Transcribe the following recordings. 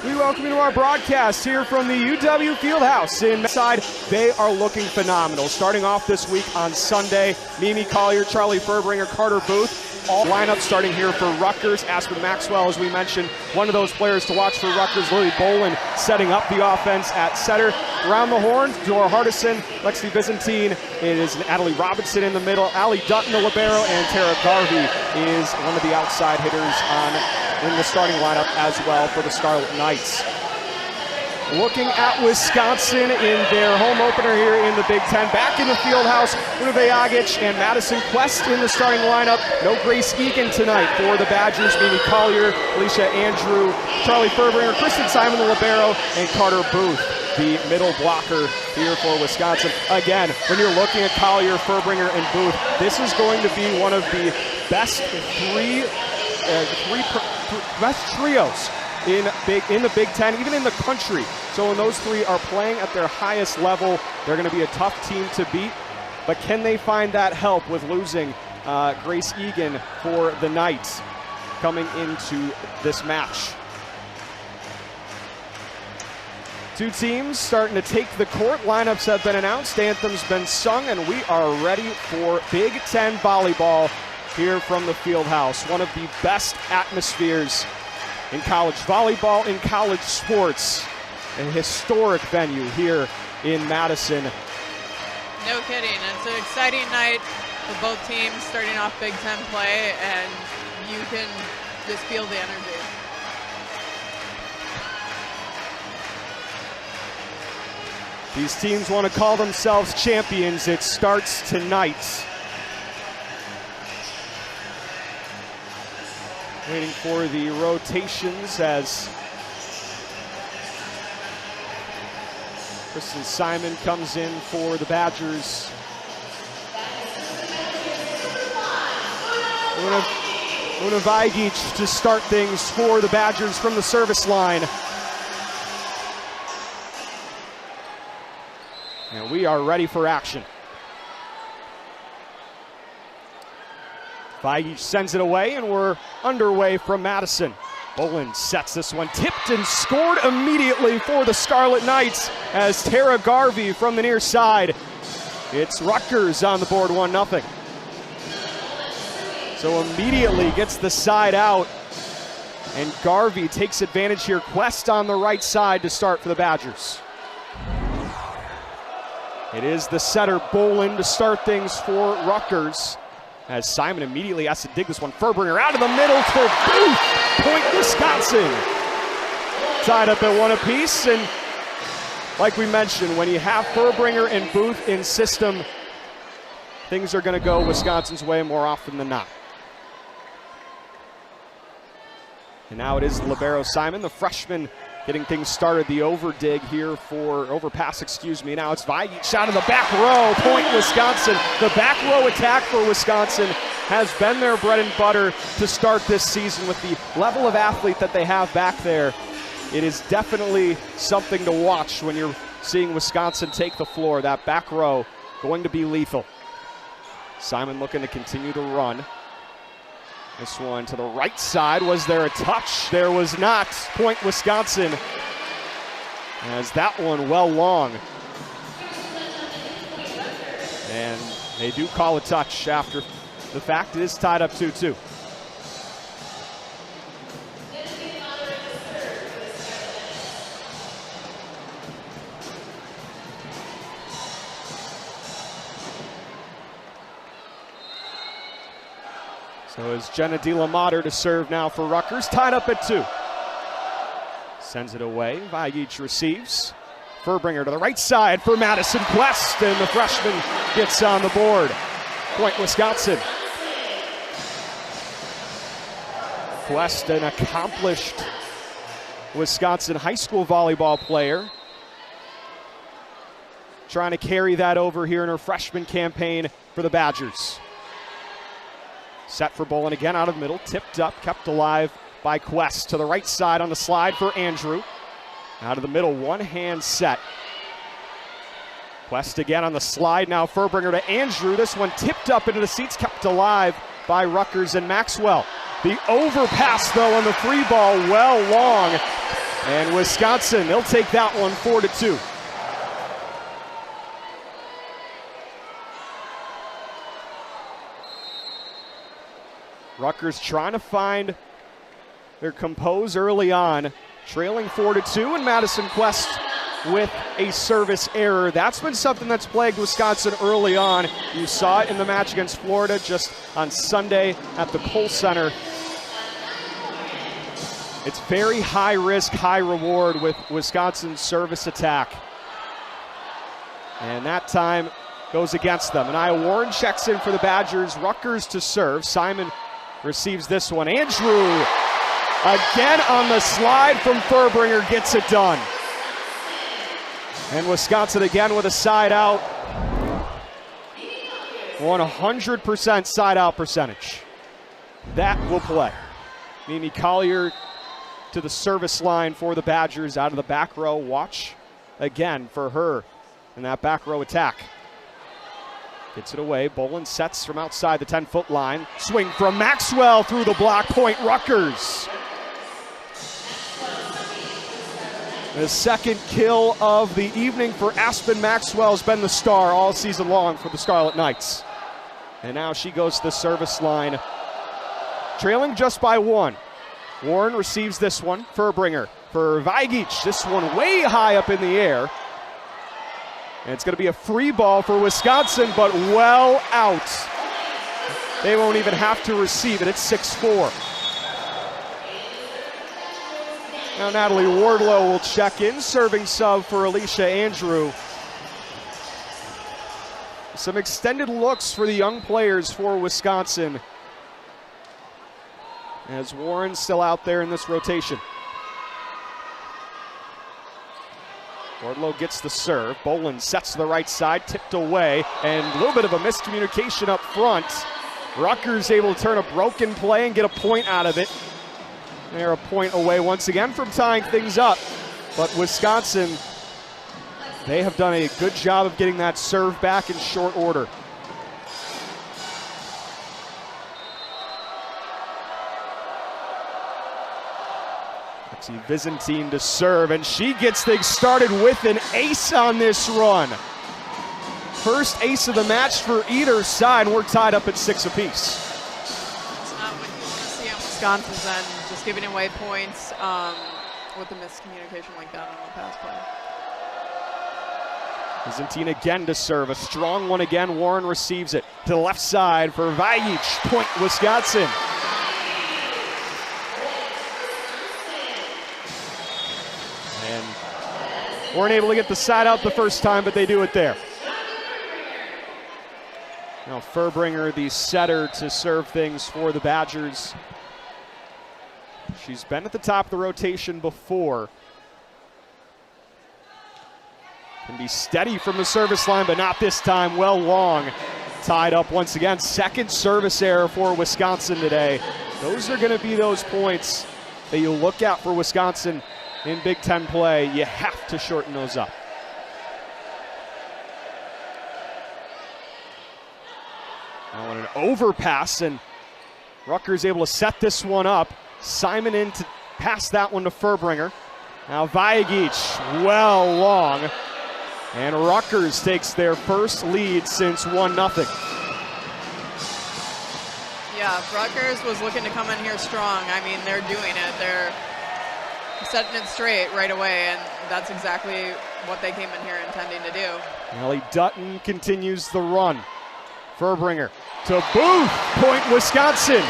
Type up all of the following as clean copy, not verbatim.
We welcome you to our broadcast here from the UW Fieldhouse inside. They are looking phenomenal. Starting off this week on Sunday, Mimi Collier, Charlie Furbringer, Carter Booth. All lineup starting here for Rutgers. Aspen Maxwell, as we mentioned, one of those players to watch for Rutgers. Lily Bolin setting up the offense at center. Around the horn, Dora Hardison, Lexi Byzantine. It is Natalie Robinson in the middle. Allie Dutton, the libero, and Tara Garvey is one of the outside hitters in the starting lineup as well for the Scarlet Knights. Looking at Wisconsin in their home opener here in the Big Ten. Back in the Fieldhouse, Una Vajagic and Madison Quest in the starting lineup. No Grace Egan tonight for the Badgers. Mimi Collier, Alicia Andrew, Charlie Furbringer, Kristen Simon, the libero, and Carter Booth, the middle blocker here for Wisconsin. Again, when you're looking at Collier, Furbringer, and Booth, this is going to be one of the best best trios in the Big Ten, even in the country. So when those three are playing at their highest level, they're going to be a tough team to beat. But can they find that help with losing Grace Egan for the Knights coming into this match? Two teams starting to take the court. Lineups have been announced, anthem's been sung, and we are ready for Big Ten volleyball here from the Fieldhouse. One of the best atmospheres in college volleyball, in college sports. A historic venue here in Madison. No kidding. It's an exciting night for both teams starting off Big Ten play, and you can just feel the energy. These teams want to call themselves champions. It starts tonight. Waiting for the rotations as Kristen Simon comes in for the Badgers. Una Vajagic to start things for the Badgers from the service line. And we are ready for action. Vajagic sends it away, and we're underway from Madison. Bolin sets this one, tipped and scored immediately for the Scarlet Knights as Tara Garvey from the near side. It's Rutgers on the board, 1-0. So immediately gets the side out, and Garvey takes advantage here. Quest on the right side to start for the Badgers. It is the setter, Bolin, to start things for Rutgers, as Simon immediately has to dig this one. Furbringer out of the middle for Booth. Point Wisconsin. Tied up at one apiece, and like we mentioned, when you have Furbringer and Booth in system, things are going to go Wisconsin's way more often than not. And now it is libero Simon, the freshman, getting things started. The overpass, excuse me. Now it's Vajagic, shot in the back row, point Wisconsin. The back row attack for Wisconsin has been their bread and butter to start this season. With the level of athlete that they have back there, it is definitely something to watch when you're seeing Wisconsin take the floor. That back row going to be lethal. Simon looking to continue to run. This one to the right side. Was there a touch? There was not. Point Wisconsin. As that one well long. And they do call a touch after the fact. It is tied up 2-2. So is Jenna De La Mater to serve now for Rutgers, tied up at 2. Sends it away, Vajagic receives. Furbringer to the right side for Madison Quest, and the freshman gets on the board. Point Wisconsin. Quest, an accomplished Wisconsin high school volleyball player, trying to carry that over here in her freshman campaign for the Badgers. Set for Bolin again out of the middle, tipped up, kept alive by Quest. To the right side on the slide for Andrew. Out of the middle, one hand set. Quest again on the slide, now Furbringer to Andrew. This one tipped up into the seats, kept alive by Rutgers and Maxwell. The overpass though on the free ball, well long. And Wisconsin, they'll take that one 4-2. Rutgers trying to find their compose early on, trailing 4-2, and Madison Quest with a service error. That's been something that's plagued Wisconsin early on. You saw it in the match against Florida just on Sunday at the Kohl Center. It's very high risk, high reward with Wisconsin's service attack. And that time goes against them. And Nia Warren checks in for the Badgers. Rutgers to serve. Simon receives this one. Andrew again on the slide from Furbringer, gets it done. And Wisconsin again with a side out. 100% side out percentage. That will play. Mimi Collier to the service line for the Badgers out of the back row. Watch again for her in that back row attack. Gets it away. Bolin sets from outside the 10-foot line. Swing from Maxwell through the block. Point Rutgers. The second kill of the evening for Aspen Maxwell has been the star all season long for the Scarlet Knights. And now she goes to the service line, trailing just by one. Warren receives this one. Furbringer for Vigic. This one way high up in the air. And it's going to be a free ball for Wisconsin, but well out. They won't even have to receive it. It's 6-4. Now Natalie Wardlow will check in, serving sub for Alicia Andrew. Some extended looks for the young players for Wisconsin, as Warren's still out there in this rotation. Wardlow gets the serve. Bolin sets to the right side, tipped away, and a little bit of a miscommunication up front. Rutgers able to turn a broken play and get a point out of it. They're a point away once again from tying things up. But Wisconsin, they have done a good job of getting that serve back in short order. Byzantine to serve, and she gets things started with an ace on this run. First ace of the match for either side, and we're tied up at 6 apiece. It's not what you want to see on Wisconsin's end, just giving away points with a miscommunication like that on the pass play. Byzantine again to serve, a strong one again. Warren receives it to the left side for Vigic. Point Wisconsin. Weren't able to get the side out the first time, but they do it there. Now Furbringer, the setter, to serve things for the Badgers. She's been at the top of the rotation before. Can be steady from the service line, but not this time. Well long. Tied up once again. Second service error for Wisconsin today. Those are going to be those points that you look at for Wisconsin in Big Ten play. You have to shorten those up. Now an overpass, and Rutgers able to set this one up. Simon in to pass that one to Furbringer. Now Vigic, well long. And Rutgers takes their first lead since 1-0. Yeah, Rutgers was looking to come in here strong. I mean, they're doing it. They're setting it straight right away, and that's exactly what they came in here intending to do. Ellie Dutton continues the run. Furbringer to Booth. Point Wisconsin.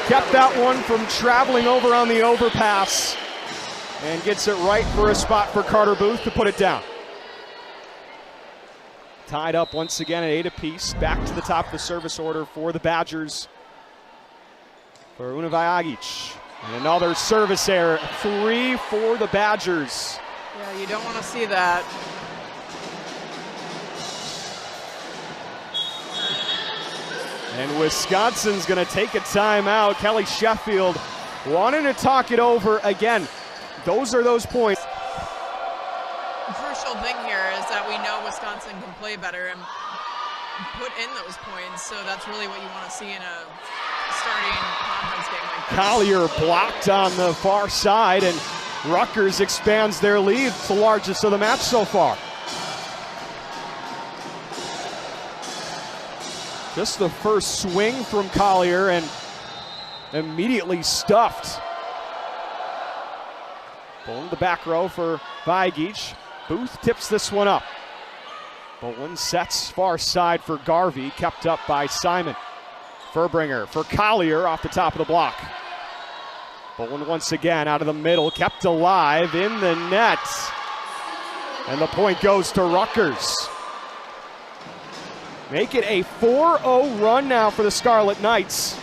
Kept that one from traveling over on the overpass and gets it right for a spot for Carter Booth to put it down. Tied up once again at 8 apiece. Back to the top of the service order for the Badgers. For Una Vigic. And another service error. 3 for the Badgers. Yeah, you don't want to see that. And Wisconsin's going to take a timeout. Kelly Sheffield wanting to talk it over again. Those are those points. The crucial thing here is that we know Wisconsin can play better and put in those points, so that's really what you want to see in a starting conference game like this. Collier blocked on the far side, and Rutgers expands their lead. It's the largest of the match so far. Just the first swing from Collier and immediately stuffed. Bolin the back row for Vagic. Booth tips this one up. Bolin sets far side for Garvey, kept up by Simon. Furbringer for Collier off the top of the block. Bolin once again out of the middle, kept alive in the net. And the point goes to Rutgers. Make it a 4-0 run now for the Scarlet Knights.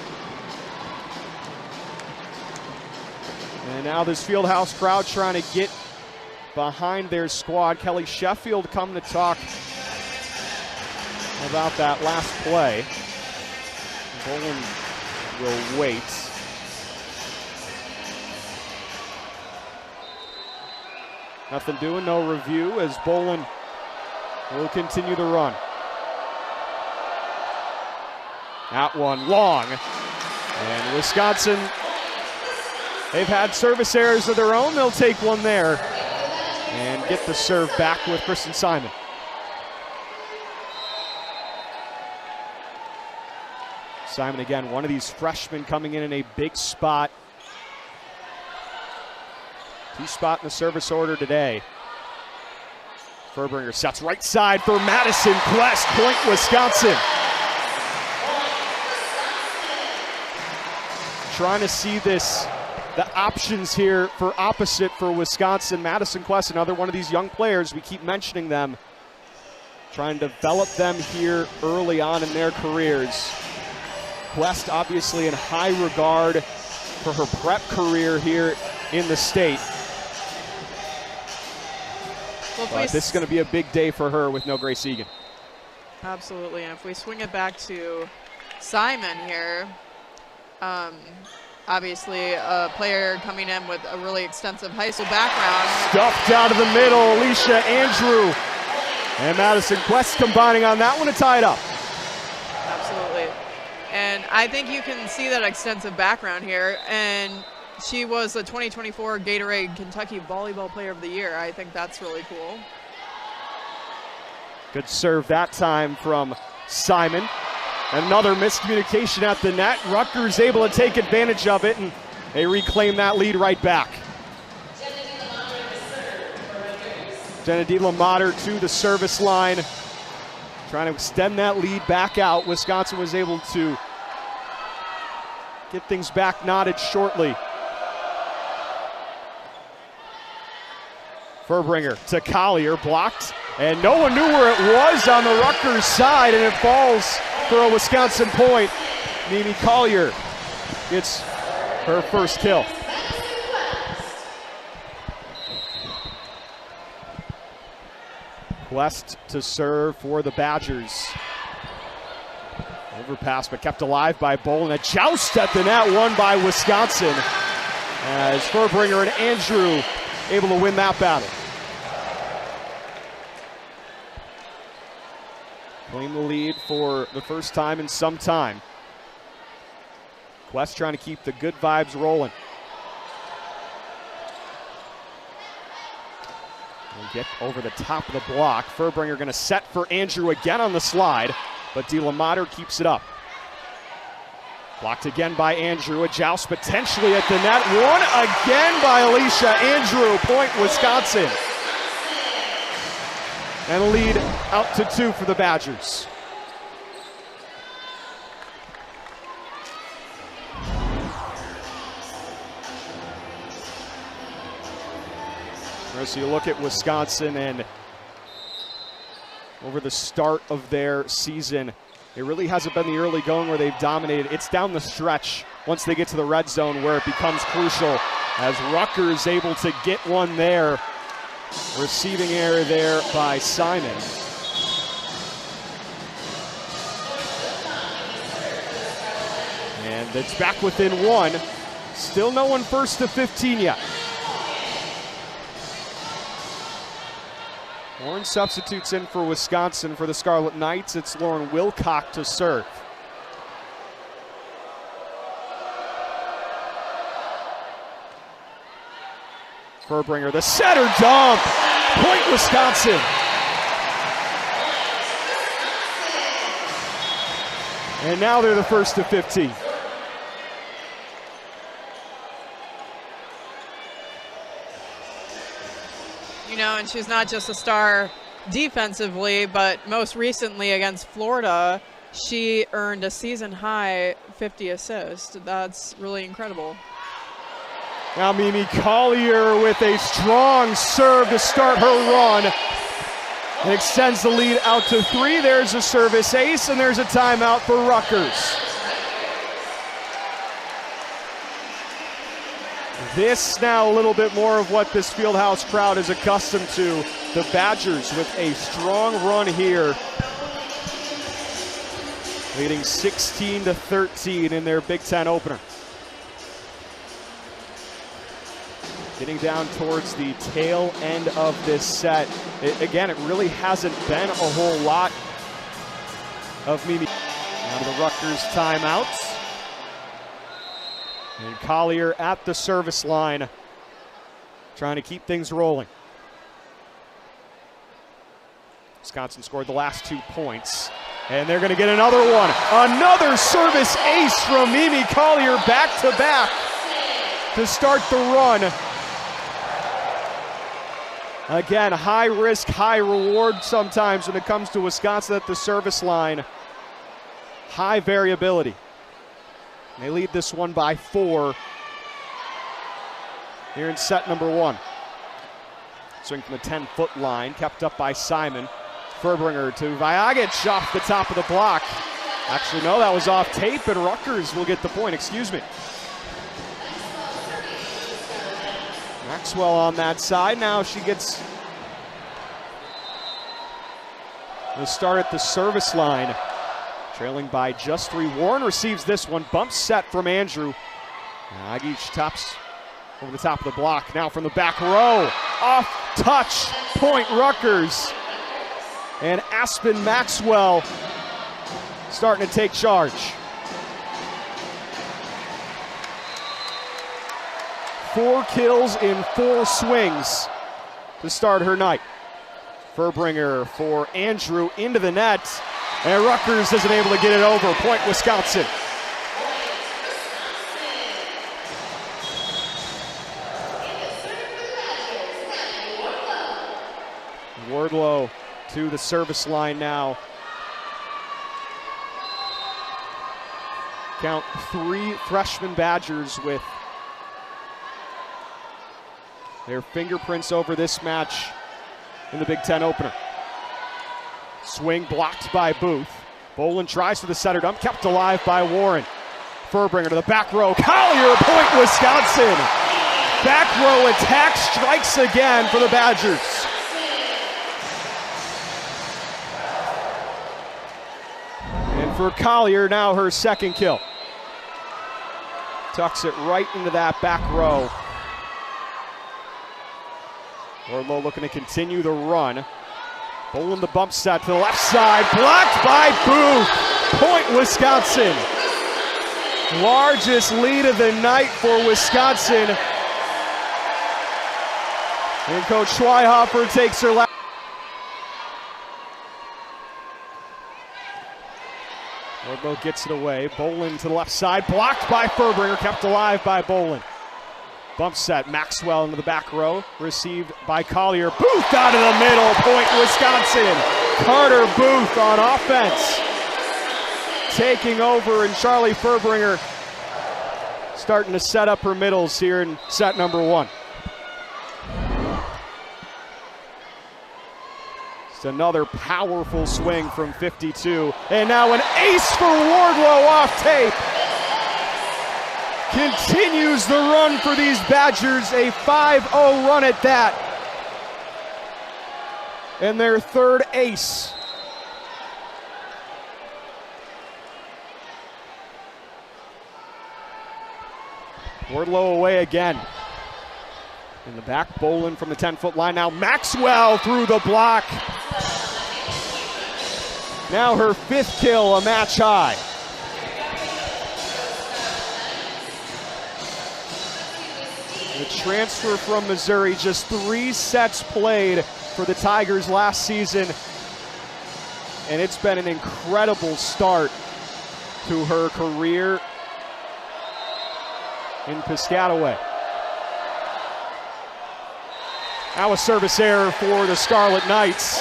And now this Fieldhouse crowd trying to get behind their squad. Kelly Sheffield come to talk about that last play. Bolin will wait. Nothing doing, no review as Bolin will continue the run. That one long. And Wisconsin, they've had service errors of their own. They'll take one there and get the serve back with Kristen Simon. Simon again, one of these freshmen coming in a big spot. Key spot in the service order today. Furbringer sets right side for Madison Quest, point Wisconsin. Trying to see this, the options here for opposite for Wisconsin. Madison Quest, another one of these young players, we keep mentioning them. Trying to develop them here early on in their careers. Quest obviously in high regard for her prep career here in the state. But this is going to be a big day for her with no Grace Egan. Absolutely, and if we swing it back to Simon here, obviously a player coming in with a really extensive high school background. Stuffed out of the middle, Alicia Andrew and Madison Quest combining on that one to tie it up. Absolutely, and I think you can see that extensive background here, and she was the 2024 Gatorade Kentucky Volleyball Player of the Year. I think that's really cool. Good serve that time from Simon. Another miscommunication at the net. Rutgers able to take advantage of it, and they reclaim that lead right back. Jenna Mater to the service line. Trying to extend that lead back out. Wisconsin was able to get things back knotted shortly. Furbringer to Collier, blocked, and no one knew where it was on the Rutgers side, and it falls for a Wisconsin point. Mimi Collier gets her first kill. Quest to serve for the Badgers. Overpass, but kept alive by Bolin. A joust at the net, won by Wisconsin, as Furbringer and Andrew able to win that battle. Claim the lead for the first time in some time. Quest trying to keep the good vibes rolling. We'll get over the top of the block. Furbringer going to set for Andrew again on the slide, but Mater keeps it up. Blocked again by Andrew. A joust potentially at the net. Won again by Alicia Andrew. Point Wisconsin. And lead out to 2 for the Badgers. So you look at Wisconsin, and over the start of their season, it really hasn't been the early going where they've dominated. It's down the stretch once they get to the red zone where it becomes crucial, as Rutgers able to get one there. Receiving error there by Simon. And it's back within 1. Still no one first to 15 yet. Lauren substitutes in for Wisconsin for the Scarlet Knights. It's Lauren Wilcock to serve. Furbringer, the setter dump. Point Wisconsin. And now they're the first to 15. You know, and she's not just a star defensively, but most recently against Florida, she earned a season-high 50 assists. That's really incredible. Now Mimi Collier with a strong serve to start her run. And extends the lead out to 3. There's a service ace, and there's a timeout for Rutgers. This now a little bit more of what this Fieldhouse crowd is accustomed to. The Badgers with a strong run here, leading 16-13 in their Big Ten opener. Getting down towards the tail end of this set. Again, it really hasn't been a whole lot of Mimi. Now to the Rutgers timeouts. And Collier at the service line, trying to keep things rolling. Wisconsin scored the last 2 points, and they're going to get another one. Another service ace from Mimi Collier, back-to-back to start the run. Again, high risk, high reward sometimes when it comes to Wisconsin at the service line. High variability. They lead this one by 4 here in set number 1. Swing from the 10-foot line, kept up by Simon. Furbringer to Vajagic off the top of the block. Actually, no, that was off tape, and Rutgers will get the point, excuse me. Maxwell on that side. Now she gets the start at the service line. Trailing by just 3. Warren receives this one. Bump set from Andrew. Agic tops over the top of the block. Now from the back row. Off touch. Point Rutgers. And Aspen Maxwell starting to take charge. 4 kills in 4 swings to start her night. Furbringer for Andrew into the net. And Rutgers isn't able to get it over. Point Wisconsin. Wardlow to the service line now. Count 3 freshman Badgers with their fingerprints over this match in the Big Ten opener. Swing blocked by Booth. Bolin tries for the center dump, kept alive by Warren. Furbringer to the back row. Collier, point Wisconsin. Back row attack strikes again for the Badgers. And for Collier, now her second kill. Tucks it right into that back row. Wardlow looking to continue the run. Bolin the bump set to the left side, blocked by Booth. Point Wisconsin. Largest lead of the night for Wisconsin. And Coach Schweihoffer takes her last. Wardlow gets it away. Bolin to the left side, blocked by Furbringer, kept alive by Bolin. Bump set, Maxwell into the back row, received by Collier. Booth out of the middle, point Wisconsin. Carter Booth on offense, taking over, and Charlie Furbringer starting to set up her middles here in set number 1. It's another powerful swing from 52, and now an ace for Wardlow off tape. Continues the run for these Badgers, a 5-0 run at that. And their third ace. Wardlow away again. In the back, Bolin from the 10-foot line. Now Maxwell through the block. Now her 5th kill, a match high. The transfer from Missouri, just 3 sets played for the Tigers last season. And it's been an incredible start to her career in Piscataway. Now a service error for the Scarlet Knights.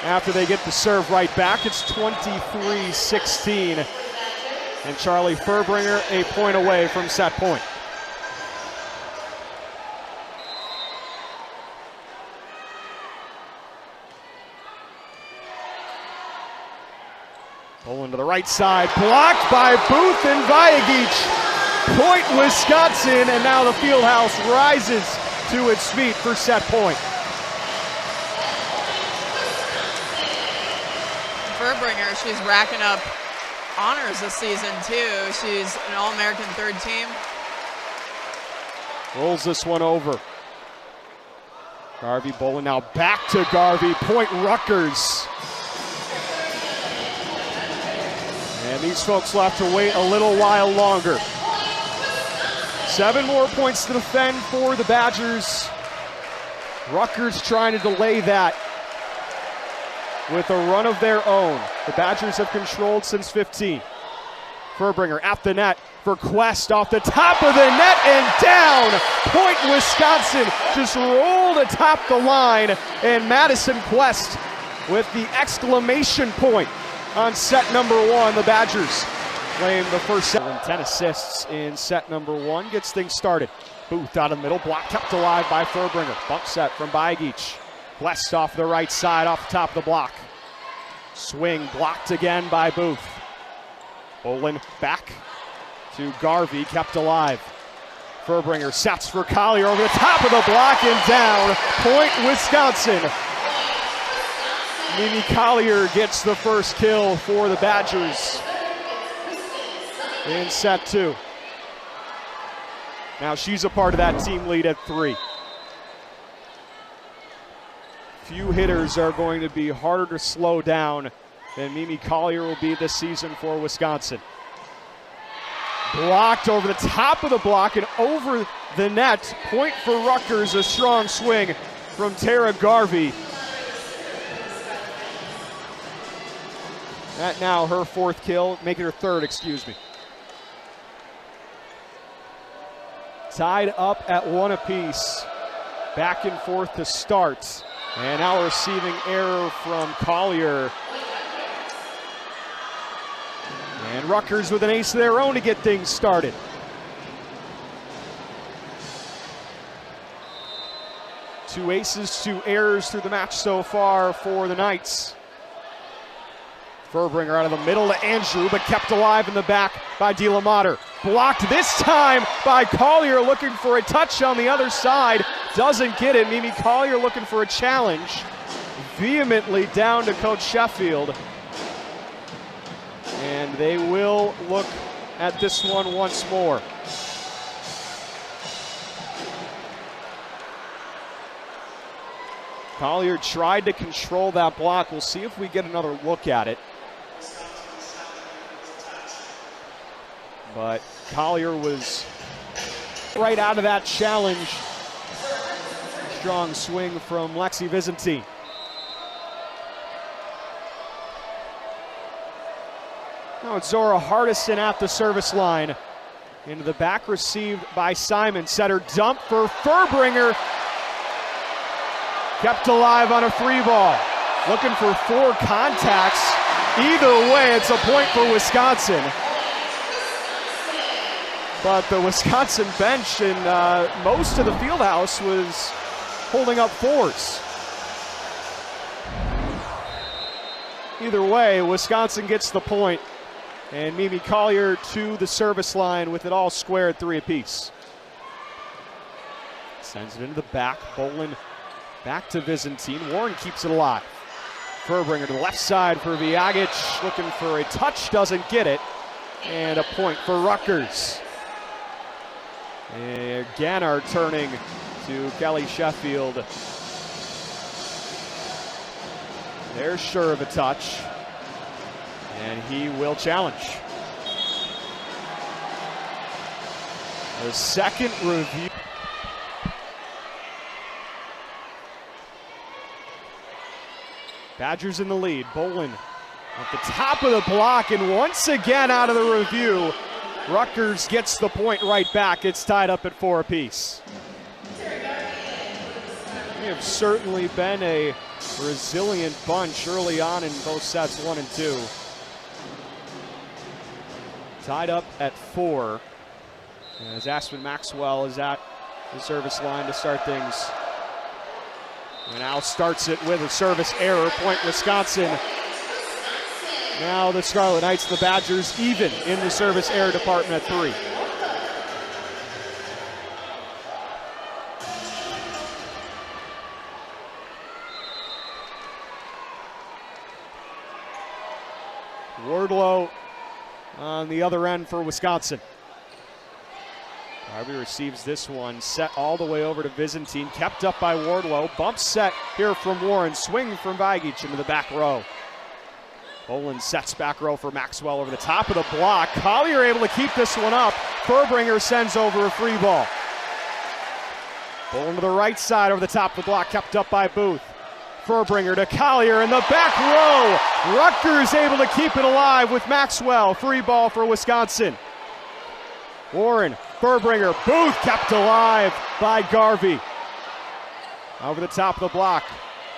After they get the serve right back, it's 23-16. And Charlie Furbringer a point away from set point. Pulling to the right side, blocked by Booth and Vajagic. Point Wisconsin, and now the Fieldhouse rises to its feet for set point. Furbringer, she's racking up honors this season too. She's an All-American third team. Rolls this one over. Garvey bowling now back to Garvey. Point Rutgers. And these folks will have to wait a little while longer. 7 more points to defend for the Badgers. Rutgers trying to delay that with a run of their own. The Badgers have controlled since 15. Furbringer at the net for Quest, off the top of the net and down. Point Wisconsin just rolled atop the line, and Madison Quest with the exclamation point on set number 1. The Badgers claim the first set. 10 assists in set number 1 gets things started. Booth out of the middle, block kept alive by Furbringer. Bump set from Vajagic. West off the right side, off the top of the block. Swing blocked again by Booth. Bowling back to Garvey, kept alive. Furbringer sets for Collier over the top of the block and down. Point Wisconsin. Mimi Collier gets the first kill for the Badgers in set 2. Now she's a part of that team lead at 3. Few hitters are going to be harder to slow down than Mimi Collier will be this season for Wisconsin. Blocked over the top of the block and over the net. Point for Rutgers, a strong swing from Tara Garvey. That now her 4th kill, making her 3rd, excuse me. Tied up at 1 apiece. Back and forth to start. And now a receiving error from Collier. And Rutgers with an ace of their own to get things started. Two aces, 2 errors through the match so far for the Knights. Furbringer out of the middle to Andrew, but kept alive in the back by DeLaMater. Blocked this time by Collier, looking for a touch on the other side. Doesn't get it. Mimi Collier looking for a challenge. Vehemently down to Coach Sheffield. And they will look at this one once more. Collier tried to control that block. We'll see if we get another look at it. But Collier was right out of that challenge. Strong swing from Lexi Byzantine. Now it's Zora Hardison at the service line. Into the back, received by Simon. Setter dump for Furbringer. Kept alive on a free ball. Looking for 4 contacts. Either way, it's a point for Wisconsin. But the Wisconsin bench and most of the fieldhouse was holding up 4s. Either way, Wisconsin gets the point. And Mimi Collier to the service line with it all square at 3 apiece. Sends it into the back, bowling back to Byzantine. Warren keeps it alive. Furbringer to the left side for Vajagic, looking for a touch, doesn't get it. And a point for Rutgers. And Gannar turning to Kelly Sheffield. They're sure of a touch. And he will challenge. The second review. Badgers in the lead. Bolin at the top of the block, and once again out of the review, Rutgers gets the point right back. It's tied up at 4 apiece. They have certainly been a resilient bunch early on in both sets 1 and 2. Tied up at 4 as Aspen Maxwell is at the service line to start things. And now starts it with a service error. Point Wisconsin. Now the Scarlet Knights, the Badgers, even in the service error department at 3. Wardlow on the other end for Wisconsin. Harvey receives this one, set all the way over to Byzantine, kept up by Wardlow. Bump set here from Warren, swing from Vagic into the back row. Bolin sets back row for Maxwell over the top of the block. Collier able to keep this one up. Furbringer sends over a free ball. Bolin to the right side over the top of the block, kept up by Booth. Furbringer to Collier in the back row. Rutgers able to keep it alive with Maxwell. Free ball for Wisconsin. Warren, Furbringer, Booth kept alive by Garvey. Over the top of the block,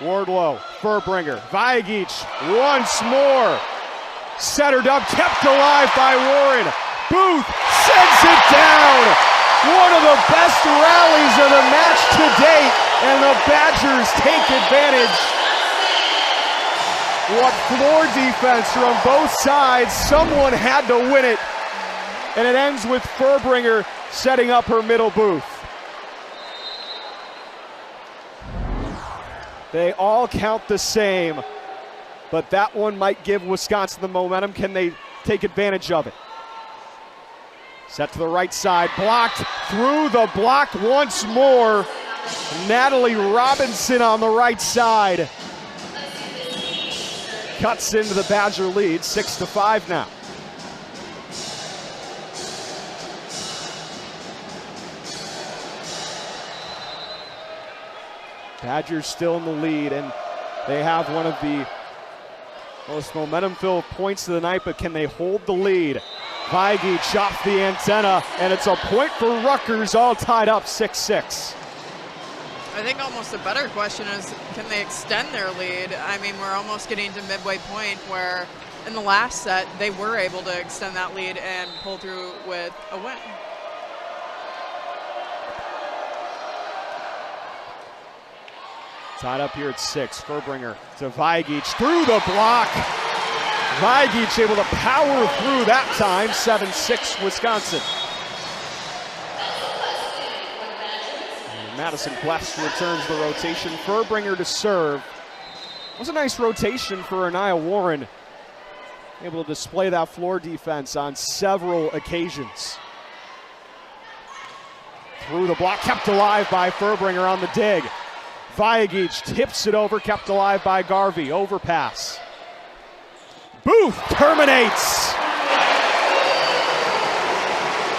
Wardlow, Furbringer, Vagic once more. Centered up, kept alive by Warren. Booth sends it down. One of the best rallies of the match to date, and the Badgers take advantage. What floor defense from both sides. Someone had to win it. And it ends with Furbringer setting up her middle booth. They all count the same, but that one might give Wisconsin the momentum. Can they take advantage of it? Set to the right side, blocked through the block once more. Natalie Robinson on the right side. Cuts into the Badger lead, 6-5 now. Badgers still in the lead, and they have one of the most momentum-filled points of the night, but can they hold the lead? Vagic off the antenna, and it's a point for Rutgers, all tied up 6-6. I think almost a better question is, can they extend their lead? I mean, we're almost getting to midway point where in the last set, they were able to extend that lead and pull through with a win. Tied up here at 6. Furbringer to Vagic through the block. Vagic able to power through that time. 7-6 Wisconsin. And Madison Quest returns the rotation. Furbringer to serve. It was a nice rotation for Anaya Warren. Able to display that floor defense on several occasions. Through the block, kept alive by Furbringer on the dig. Vagic tips it over, kept alive by Garvey. Overpass. Booth terminates.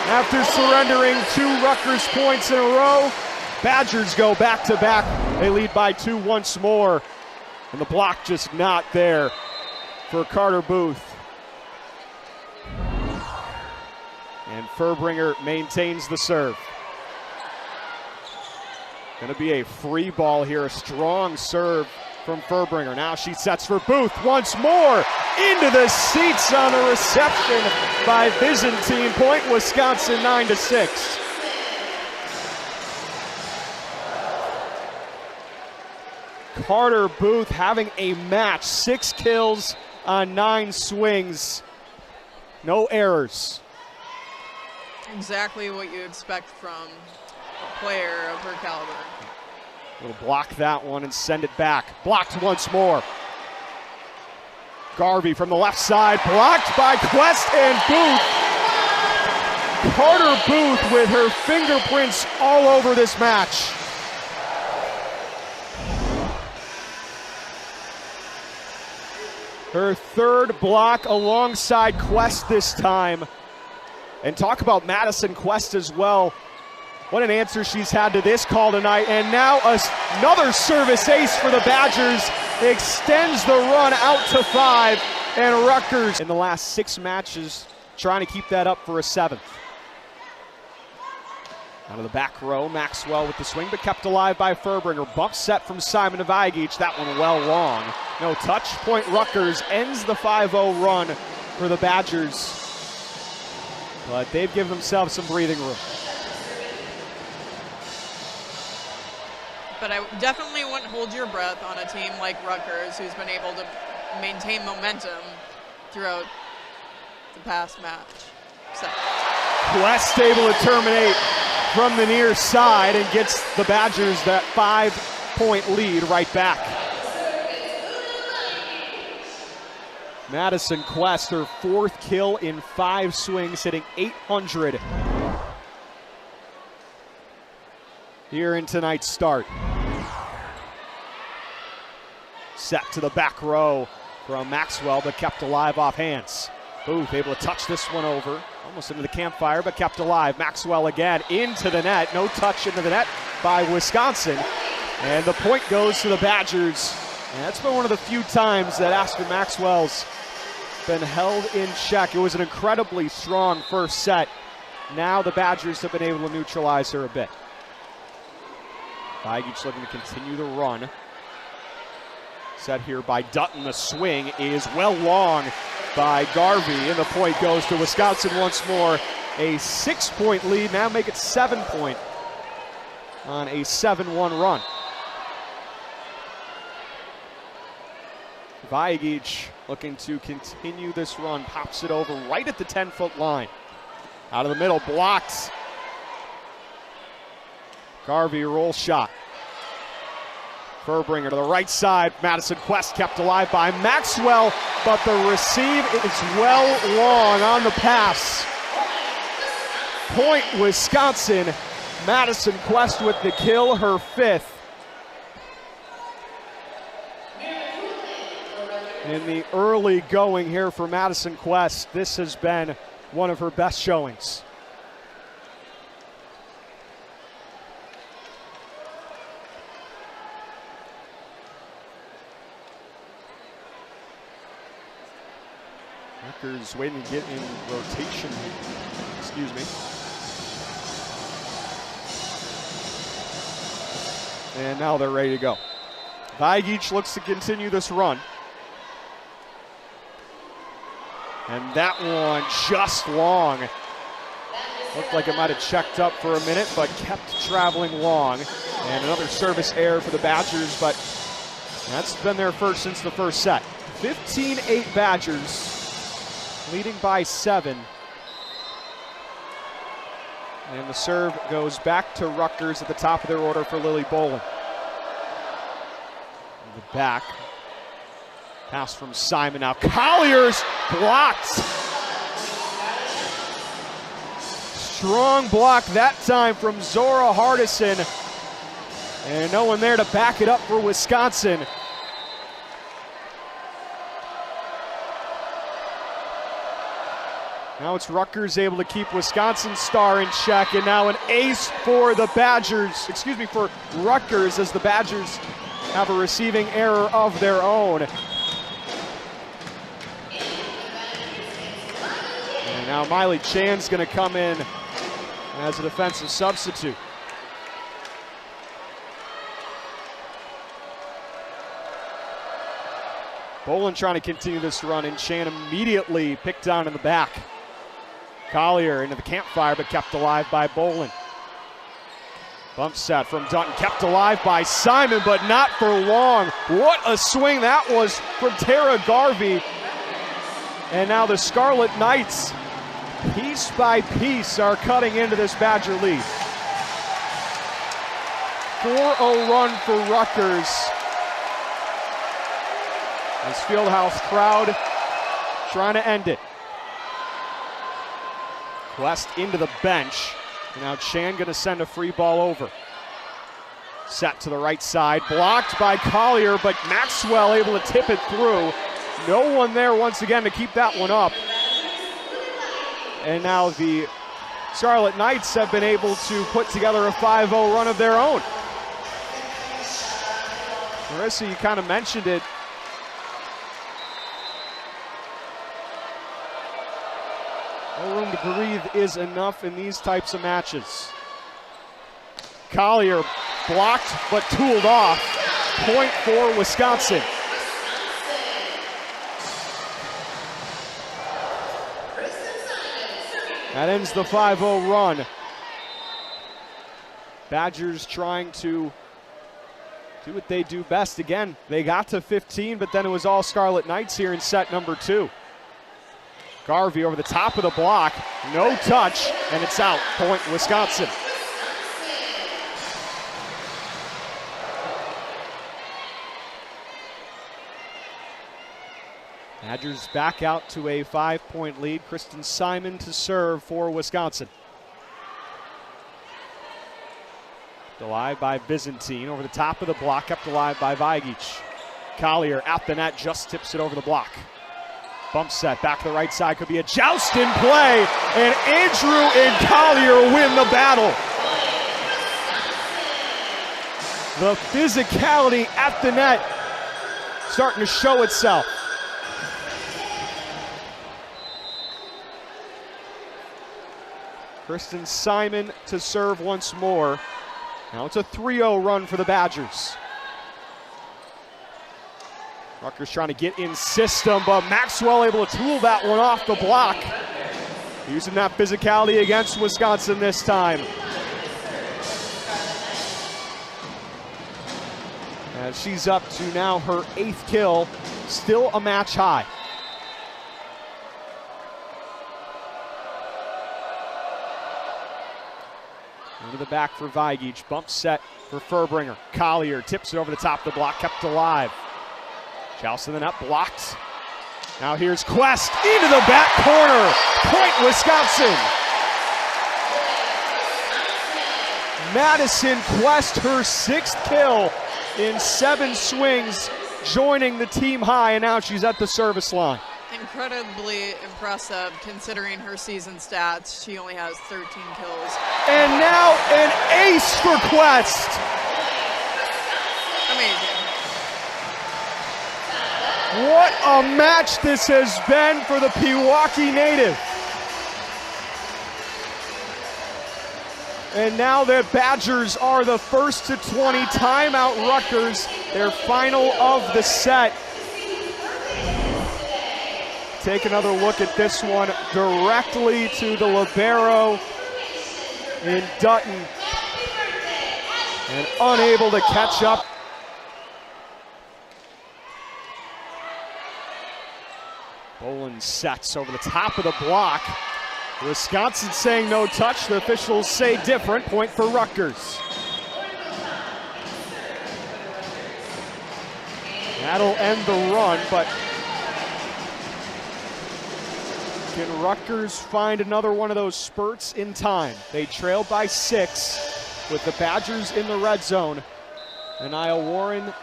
After surrendering 2 Rutgers points in a row, Badgers go back to back. They lead by 2 once more. And the block just not there for Carter Booth. And Furbringer maintains the serve. Going to be a free ball here, a strong serve from Furbringer. Now she sets for Booth once more. Into the seats on the reception by Byzantine. Point Wisconsin 9-6. Carter Booth having a match. 6 kills on 9 swings. No errors. Exactly what you expect from a player of her caliber. Will block that one and send it back. Blocked once more. Garvey from the left side, blocked by Quest and Booth. Carter Booth with her fingerprints all over this match. Her third block alongside Quest this time. And talk about Madison Quest as well. What an answer she's had to this call tonight. And now another service ace for the Badgers. Extends the run out to 5. And Rutgers in the last 6 matches trying to keep that up for a 7th. Out of the back row, Maxwell with the swing, but kept alive by Furbringer. Bump set from Simon Vagic. That one well long. No touch. Point Rutgers ends the 5-0 run for the Badgers. But they've given themselves some breathing room. But I definitely wouldn't hold your breath on a team like Rutgers, who's been able to maintain momentum throughout the past match. So. Quest able to terminate from the near side and gets the Badgers that 5-point lead right back. Madison Quest, her 4th kill in 5 swings, hitting .800 here in tonight's start. Set to the back row from Maxwell, but kept alive off hands. Booth able to touch this one over, almost into the campfire, but kept alive. Maxwell again into the net, no touch into the net by Wisconsin. And the point goes to the Badgers. And that's been one of the few times that Aspen Maxwell's been held in check. It was an incredibly strong first set. Now the Badgers have been able to neutralize her a bit. Vagic looking to continue the run. Set here by Dutton. The swing is well long by Garvey, and the point goes to Wisconsin once more. A 6-point lead, now make it 7-point on a 7-1 run. Vagic looking to continue this run, pops it over right at the 10-foot line. Out of the middle, blocked. Garvey roll shot. Furbringer to the right side. Madison Quest kept alive by Maxwell, but the receive is well long on the pass. Point Wisconsin. Madison Quest with the kill, her 5th. In the early going here for Madison Quest, this has been one of her best showings. Rutgers waiting to get in rotation. Excuse me. And now they're ready to go. Vagic looks to continue this run. And that one just long. Looked like it might have checked up for a minute, but kept traveling long. And another service error for the Badgers, but that's been their first since the first set. 15-8 Badgers, leading by 7. And the serve goes back to Rutgers at the top of their order for Lily Bolin. In the back. Pass from Simon. Now Collier's blocked. Strong block that time from Zora Hardison. And no one there to back it up for Wisconsin. Now it's Rutgers able to keep Wisconsin's star in check, and now an ace for the Badgers, for Rutgers, as the Badgers have a receiving error of their own. And now Miley Chan's gonna come in as a defensive substitute. Bolin trying to continue this run, and Chan immediately picked down in the back. Collier into the campfire, but kept alive by Bolin. Bump set from Dutton, kept alive by Simon, but not for long. What a swing that was from Tara Garvey. And now the Scarlet Knights, piece by piece, are cutting into this Badger lead. 4-0 run for Rutgers. This Fieldhouse crowd trying to end it. Quest into the bench. And now Chan gonna send a free ball over. Set to the right side, blocked by Collier, but Maxwell able to tip it through. No one there once again to keep that one up. and now the Charlotte Knights have been able to put together a 5-0 run of their own. Marissa, you kind of mentioned it. No room to breathe is enough in these types of matches. Collier blocked but tooled off. Point for Wisconsin. That ends the 5-0 run. Badgers trying to do what they do best. Again, they got to 15, but then it was all Scarlet Knights here in set number 2. Garvey over the top of the block, no touch, and it's out. Point Wisconsin. Badgers back out to a 5-point lead. Kristen Simon to serve for Wisconsin. Alive by Byzantine over the top of the block, kept alive by Vigic. Collier at the net, just tips it over the block. Bump set, back to the right side, could be a joust in play, and Andrew and Collier win the battle. The physicality at the net starting to show itself. Kristen Simon to serve once more. Now it's a 3-0 run for the Badgers. Rutgers trying to get in system, but Maxwell able to tool that one off the block. Using that physicality against Wisconsin this time. As she's up to now her 8th kill, still a match high. Into the back for Vigic, bump set for Furbringer. Collier tips it over the top of the block, kept alive. Joust in the net, blocked. Now here's Quest into the back corner. Point Wisconsin. Madison Quest, her 6th kill in 7 swings, joining the team high, and now she's at the service line. Incredibly impressive considering her season stats. She only has 13 kills. And now an ace for Quest. Amazing. What a match this has been for the Pewaukee native. And now the Badgers are the first to 20, timeout Rutgers, their final of the set. Take another look at this one, directly to the libero in Dutton, and unable to catch up. Boland sets over the top of the block. Wisconsin saying no touch, the officials say different. Point for Rutgers. That'll end the run, but can Rutgers find another one of those spurts in time? They trailed by 6 with the Badgers in the red zone. And Nia Warren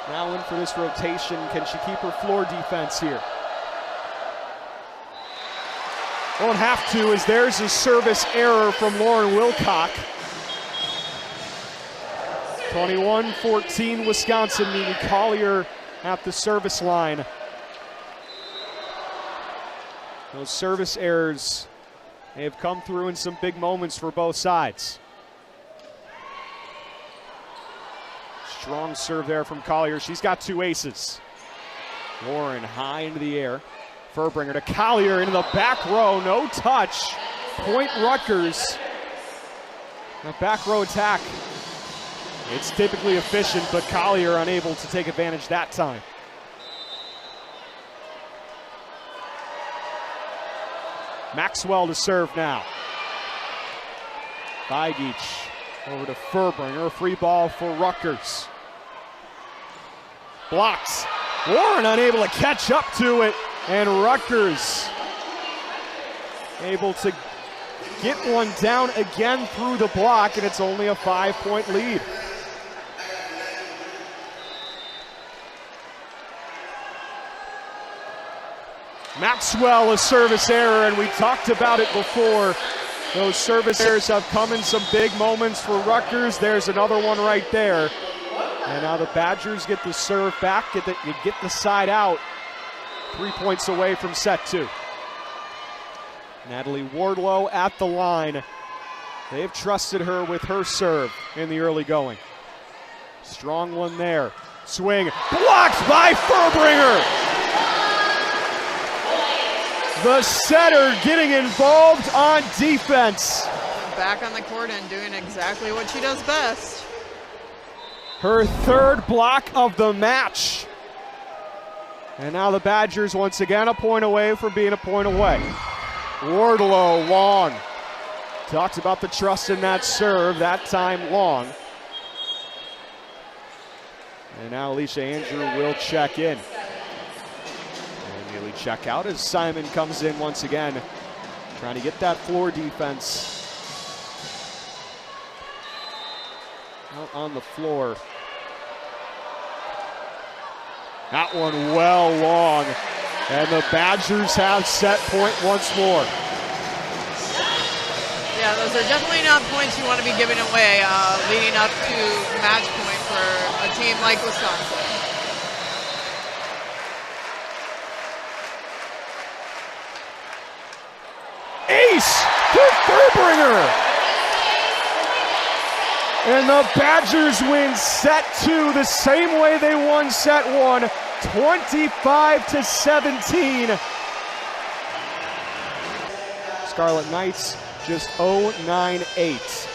now in for this rotation. Can she keep her floor defense here? Won't have to, as there's a service error from Lauren Wilcock. 21-14 Wisconsin, Mimi Collier at the service line. Those service errors, they have come through in some big moments for both sides. Strong serve there from Collier. She's got 2 aces. Warren high into the air. Furbringer to Collier into the back row. No touch. Point Rutgers. A back row attack. It's typically efficient, but Collier unable to take advantage that time. Maxwell to serve now. Vigic over to Furbringer. Free ball for Rutgers. Blocks. Warren unable to catch up to it. And Rutgers able to get one down again through the block, and it's only a 5-point lead. Maxwell, a service error, and we talked about it before. Those service errors have come in some big moments for Rutgers. There's another one right there. And now the Badgers get the serve back, you get the side out. 3 points away from set 2. Natalie Wardlow at the line. They've trusted her with her serve in the early going. Strong one there. Swing, blocked by Furbringer. The setter getting involved on defense. Back on the court and doing exactly what she does best. Her third block of the match. And now the Badgers once again a point away from being a point away. Wardlow, long. Talks about the trust in that serve, that time long. And now Alicia Andrew will check in. And nearly check out as Simon comes in once again, trying to get that floor defense out on the floor. That one well long, and the Badgers have set point once more. Yeah, those are definitely not points you want to be giving away leading up to match point for a team like Wisconsin. Ace for Furbringer! And the Badgers win set 2 the same way they won set 1, 25-17. Scarlet Knights just 0-9-8.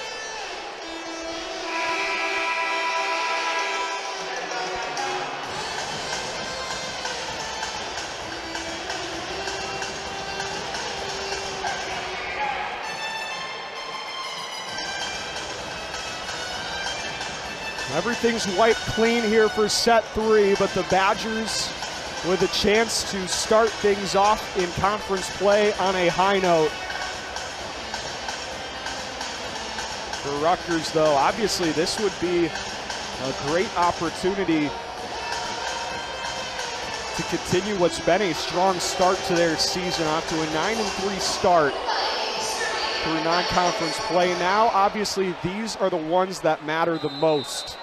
Everything's wiped clean here for set 3, but the Badgers with a chance to start things off in conference play on a high note. For Rutgers, though, obviously this would be a great opportunity to continue what's been a strong start to their season, off to a 9-3 start through non-conference play. Now, obviously, these are the ones that matter the most.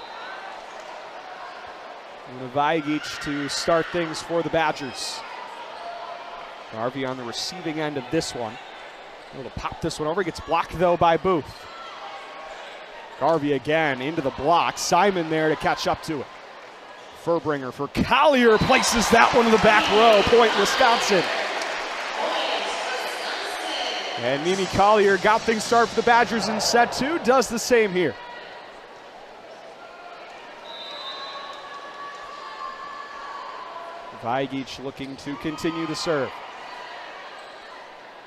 And Vajic to start things for the Badgers. Garvey on the receiving end of this one. Able to pop this one over. Gets blocked, though, by Booth. Garvey again into the block. Simon there to catch up to it. Furbringer for Collier places that one in the back row. Point Wisconsin. And Mimi Collier got things started for the Badgers in set 2. Does the same here. Vajic looking to continue the serve.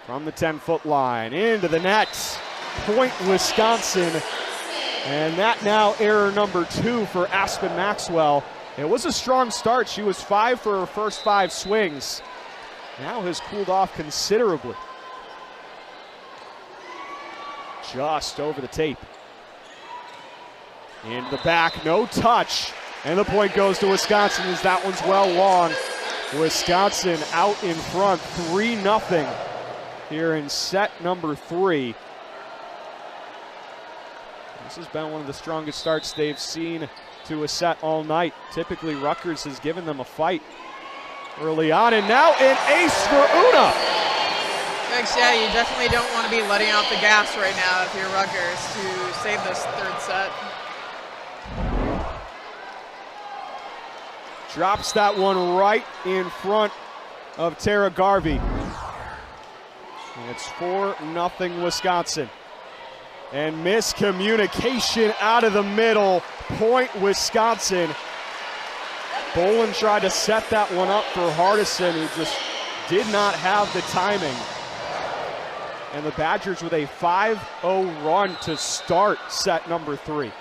From the 10-foot line, into the net. Point Wisconsin. And that now error number 2 for Aspen Maxwell. It was a strong start. She was 5 for her first 5 swings. Now has cooled off considerably. Just over the tape. Into the back, no touch. And the point goes to Wisconsin as that one's well long. Wisconsin out in front, 3-0 here in set number 3. This has been one of the strongest starts they've seen to a set all night. Typically, Rutgers has given them a fight early on, and now an ace for Una. Thanks, yeah, you definitely don't want to be letting off the gas right now if you're Rutgers to save this third set. Drops that one right in front of Tara Garvey. And it's 4-0 Wisconsin. And miscommunication out of the middle. Point Wisconsin. Bolin tried to set that one up for Hardison, who just did not have the timing. And the Badgers with a 5-0 run to start set number 3.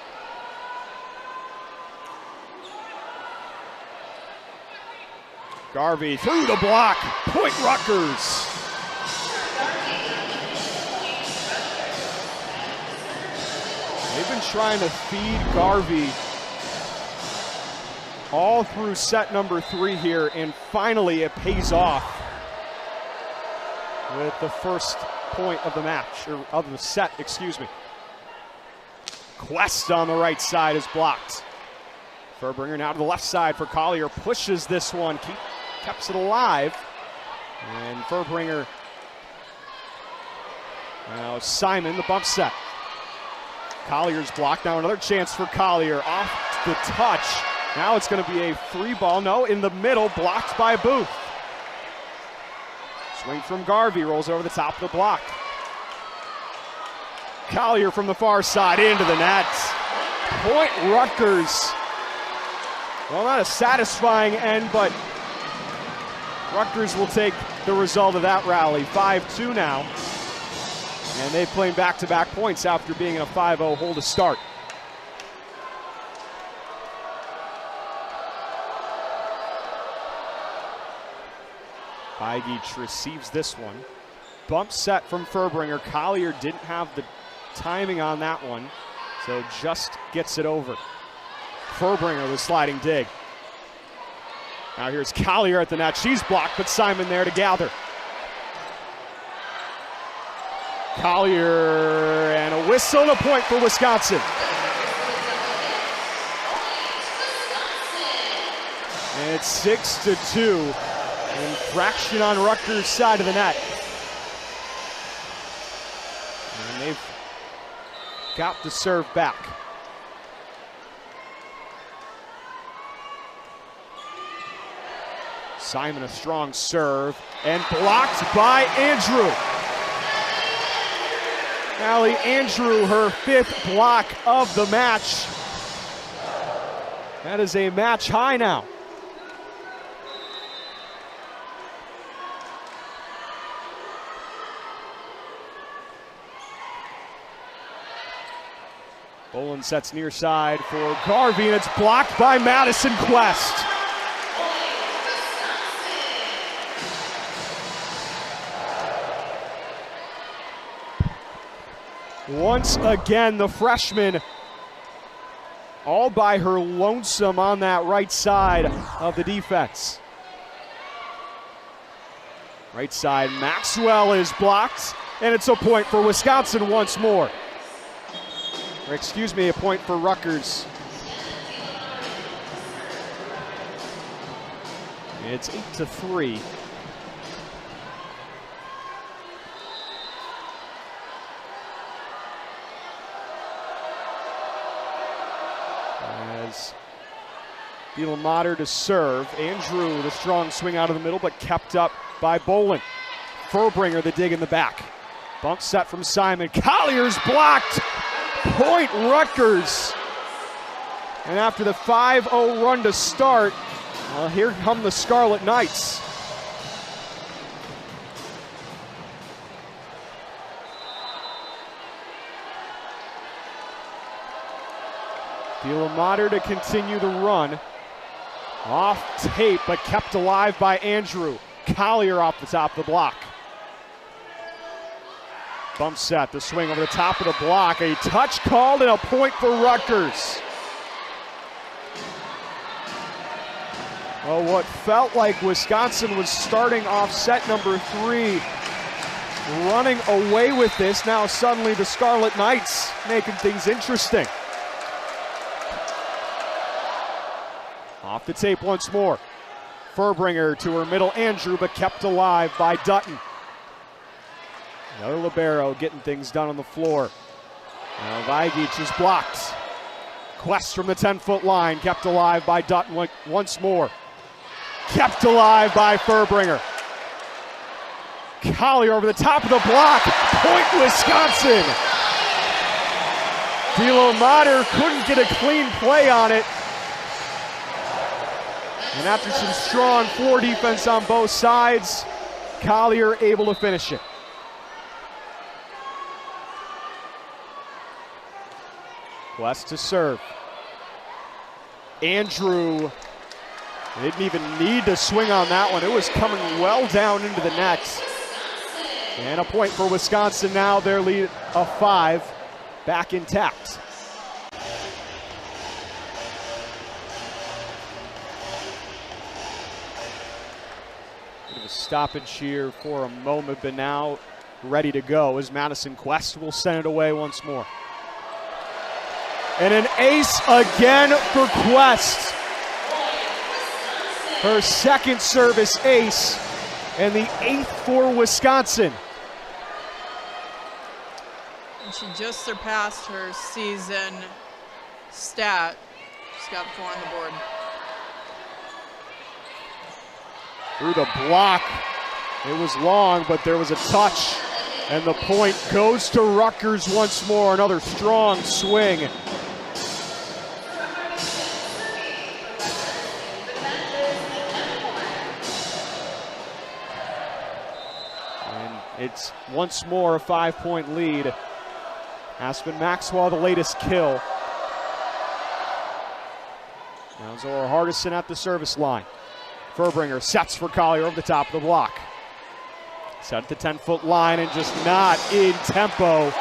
Garvey through the block. Point Rutgers. They've been trying to feed Garvey all through set number 3 here, and finally it pays off. with the first point of the match, or of the set, excuse me. Quest on the right side is blocked. Furbringer now to the left side for Collier, pushes this one, keeps it alive. And Furbringer, now Simon, the bump set. Collier's blocked, now another chance for Collier, off the touch. Now it's gonna be a free ball, no, in the middle, blocked by Booth. Swing from Garvey, rolls over the top of the block. Collier from the far side, into the net. Point Rutgers. Well, not a satisfying end, but Rutgers will take the result of that rally. 5-2 now. And they've played back-to-back points after being in a 5-0 hole to start. Beigich receives this one. Bump set from Furbringer. Collier didn't have the timing on that one, so just gets it over. Furbringer, the sliding dig. Now here's Collier at the net. She's blocked, but Simon there to gather. Collier, and a whistle, and a point for Wisconsin. And it's 6-2. An infraction on Rutgers' side of the net. And they've got the serve back. Simon, a strong serve, and blocked by Andrew. Allie Andrew, her 5th block of the match. That is a match high now. Bolin sets near side for Garvey, and it's blocked by Madison Quest. Once again, the freshman all by her lonesome on that right side of the defense. Right side, Maxwell is blocked, and it's a point for Wisconsin once more. Or excuse me, a point for Rutgers. It's 8-3. As Bielemater to serve. Andrew, the strong swing out of the middle, but kept up by Bolin. Furbringer, the dig in the back. Bump set from Simon. Collier's blocked. Point Rutgers. And after the 5-0 run to start, well, here come the Scarlet Knights. Bielemater to continue the run. Off tape, but kept alive by Andrew. Collier off the top of the block. Bump set, the swing over the top of the block. A touch called and a point for Rutgers. Well, what felt like Wisconsin was starting off set number 3, running away with this. Now suddenly the Scarlet Knights making things interesting. Off the tape once more. Furbringer to her middle, Andrew, but kept alive by Dutton. Another libero getting things done on the floor. Now Beigich is blocked. Quest from the 10-foot line, kept alive by Dutton once more. Kept alive by Furbringer. Collier over the top of the block. Point Wisconsin. Bielemater couldn't get a clean play on it. And after some strong floor defense on both sides, Collier able to finish it. Quest to serve. Andrew didn't even need to swing on that one. It was coming well down into the net. And a point for Wisconsin now, their lead of 5 back intact. Stoppage here for a moment, but now ready to go as Madison Quest will send it away once more. And an ace again for Quest. Her second service ace and the 8th for Wisconsin. And she just surpassed her season stat. She's got 4 on the board. Through the block. It was long, but there was a touch. And the point goes to Rutgers once more. Another strong swing. And it's once more a 5-point lead. Aspen Maxwell, the latest kill. Now Zora Hardison at the service line. Furbringer sets for Collier over the top of the block. Set at the 10-foot line and just not in tempo.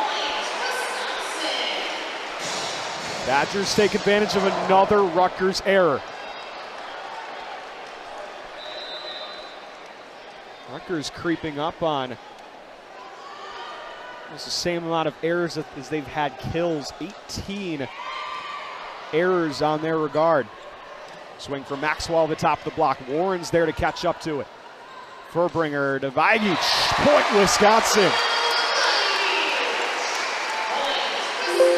Badgers take advantage of another Rutgers error. Rutgers creeping up on almost the same amount of errors as they've had kills. 18 errors on their regard. Swing from Maxwell at the top of the block. Warren's there to catch up to it. Furbringer to Vigic. Point Wisconsin.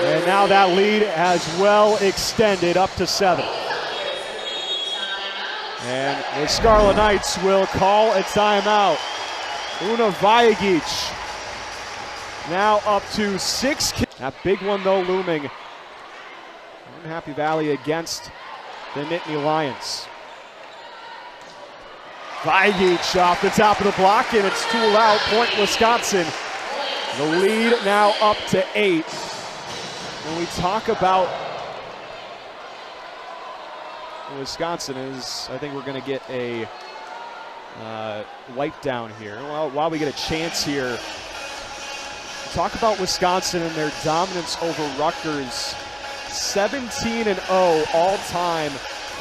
And now that lead has well extended up to 7. And the Scarlet Knights will call a timeout. Una Vigic now up to 6. That big one though looming. Happy Valley against the Nittany Lions. Vigic off the top of the block, and it's tool out. Point Wisconsin. The lead now up to 8. When we talk about Wisconsin, I think we're going to get a wipe down here. Well, while we get a chance here, talk about Wisconsin and their dominance over Rutgers. 17-0 all-time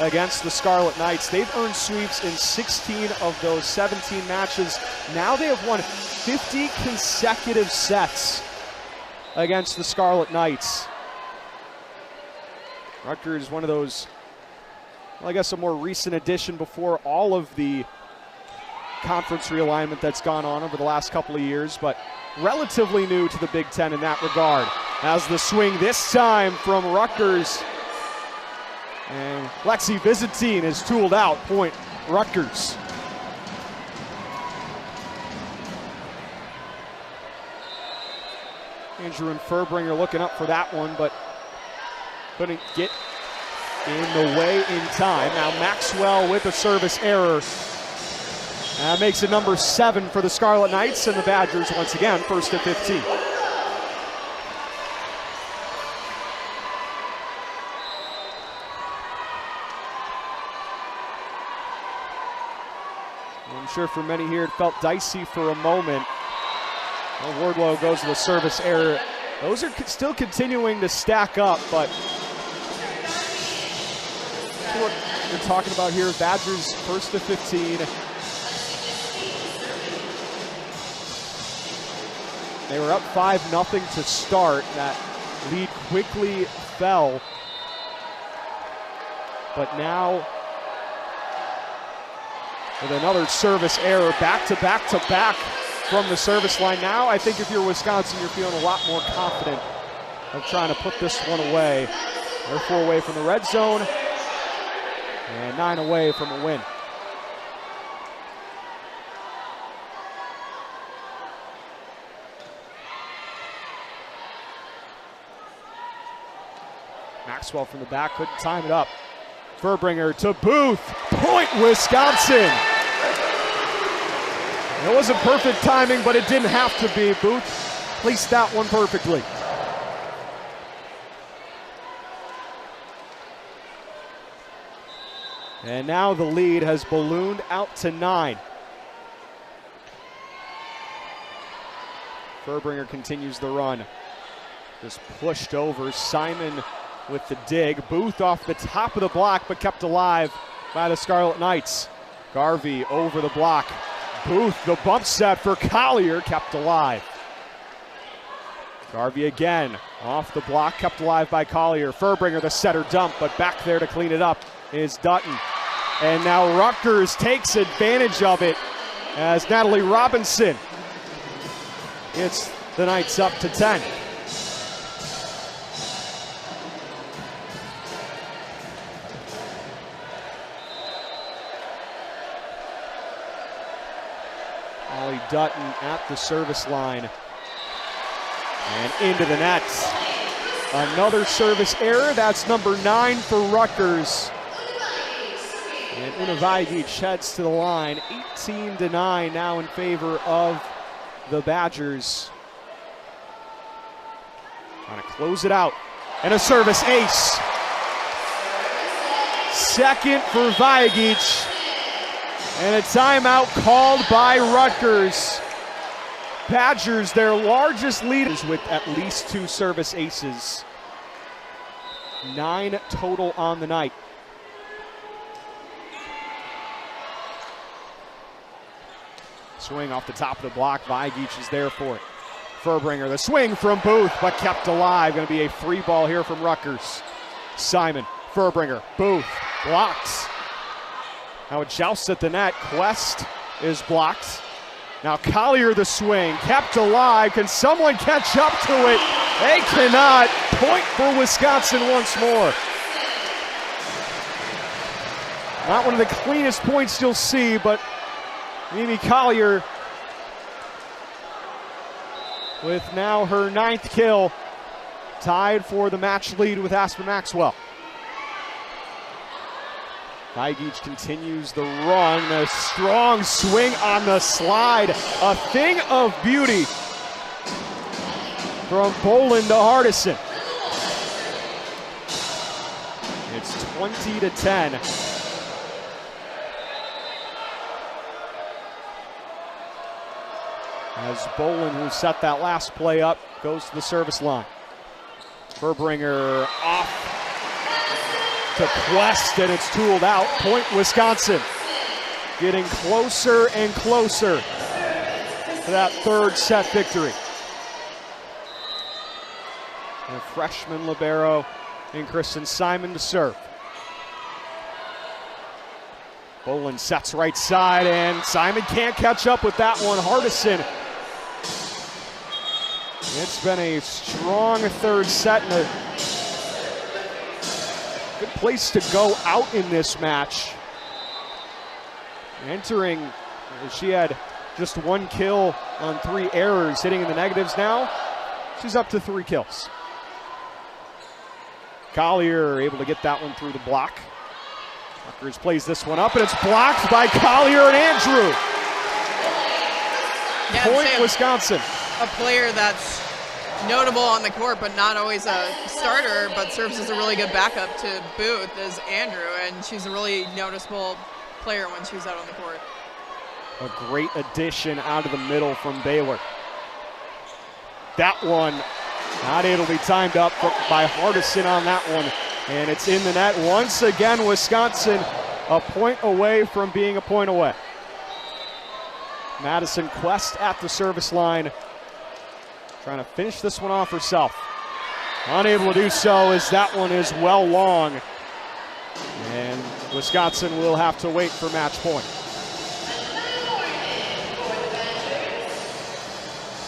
against the Scarlet Knights. They've earned sweeps in 16 of those 17 matches. Now they have won 50 consecutive sets against the Scarlet Knights. Rutgers is one of those, well, I guess a more recent addition before all of the conference realignment that's gone on over the last couple of years, but relatively new to the Big Ten in that regard. As the swing this time from Rutgers. And Lexi Byzantine is tooled out. Point Rutgers. Andrew and Furbringer looking up for that one, but couldn't get in the way in time. Now Maxwell with a service error. That makes it number 7 for the Scarlet Knights, and the Badgers once again first to 15. I'm sure for many here it felt dicey for a moment. Well, Wardlow goes to the service error. Those are still continuing to stack up, but what we're talking about here, Badgers first to 15. They were up 5-0 to start. That lead quickly fell. But now, with another service error, back to back from the service line. Now I think if you're Wisconsin, you're feeling a lot more confident of trying to put this one away. They're 4 away from the red zone and 9 away from a win. Maxwell from the back, couldn't time it up. Furbringer to Booth. Point Wisconsin. It wasn't perfect timing, but it didn't have to be. Booth placed that one perfectly. And now the lead has ballooned out to 9. Furbringer continues the run. Just pushed over. Simon with the dig. Booth off the top of the block, but kept alive by the Scarlet Knights. Garvey over the block. Booth, the bump set for Collier, kept alive. Garvey again, off the block, kept alive by Collier. Furbringer, the setter dump, but back there to clean it up is Dutton. And now Rutgers takes advantage of it as Natalie Robinson gets the Knights up to 10. Molly Dutton at the service line and into the net. Another service error. That's number 9 for Rutgers. And Una Vajic heads to the line. 18-9 now in favor of the Badgers. Trying to close it out. And a service ace. Second for Vajic. And a timeout called by Rutgers. Badgers, their largest leaders with at least 2 service aces. 9 total on the night. Swing off the top of the block. Vajic is there for it. Furbringer, the swing from Booth, but kept alive. Going to be a free ball here from Rutgers. Simon, Furbringer, Booth, blocks. Now it jousts at the net. Quest is blocked. Now Collier the swing, kept alive. Can someone catch up to it? They cannot. Point for Wisconsin once more. Not one of the cleanest points you'll see, but Mimi Collier with now her 9th kill, tied for the match lead with Aspen Maxwell. Vajic continues the run, a strong swing on the slide, a thing of beauty from Boland to Hardison. It's 20-10. As Boland, who set that last play up, goes to the service line. Furbringer off to Quest, and it's tooled out. Point Wisconsin. Getting closer and closer to that 3rd set victory. And freshman libero in Kristen Simon to serve. Boland sets right side, and Simon can't catch up with that one. Hardison. It's been a strong 3rd set and a good place to go out in this match. Entering, she had just 1 kill on 3 errors, hitting in the negatives now. She's up to 3 kills. Collier able to get that one through the block. Rutgers plays this one up, and it's blocked by Collier and Andrew. Yeah, Point Wisconsin. A player that's notable on the court, but not always a starter, but serves as a really good backup to Booth is Andrew, and she's a really noticeable player when she's out on the court. A great addition out of the middle from Baylor. That one not able to be timed up by Hardison on that one, and it's in the net. Once again, Wisconsin a point away from being a point away. Madison Quest at the service line, trying to finish this one off herself. Unable to do so as that one is well long. And Wisconsin will have to wait for match point.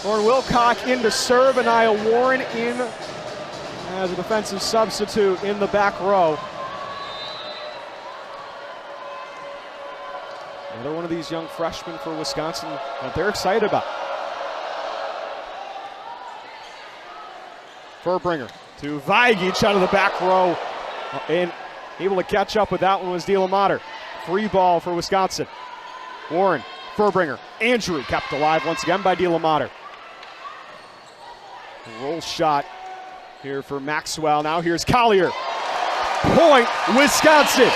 Lauren Wilcock in to serve, and Nia Warren in as a defensive substitute in the back row. Another one of these young freshmen for Wisconsin that they're excited about. Furbringer to Vajic out of the back row, and able to catch up with that one was Dielamater. Free ball for Wisconsin. Warren, Furbringer, Andrew kept alive once again by Dielamater. Roll shot here for Maxwell. Now here's Collier. Point Wisconsin.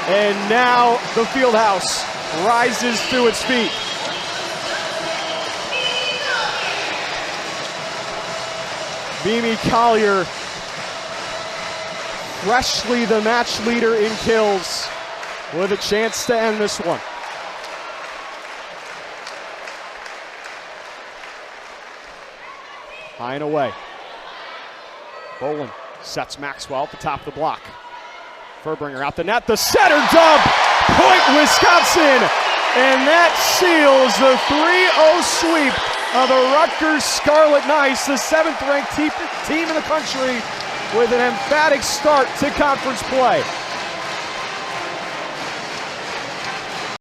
And now the Fieldhouse rises to its feet. Mimi Collier, freshly the match leader in kills, with a chance to end this one. high and away. Bolin sets Maxwell at the top of the block. Furbringer out the net, the setter dump! Point Wisconsin! And that seals the 3-0 sweep of the Rutgers Scarlet Knights, the 7th ranked team in the country, with an emphatic start to conference play.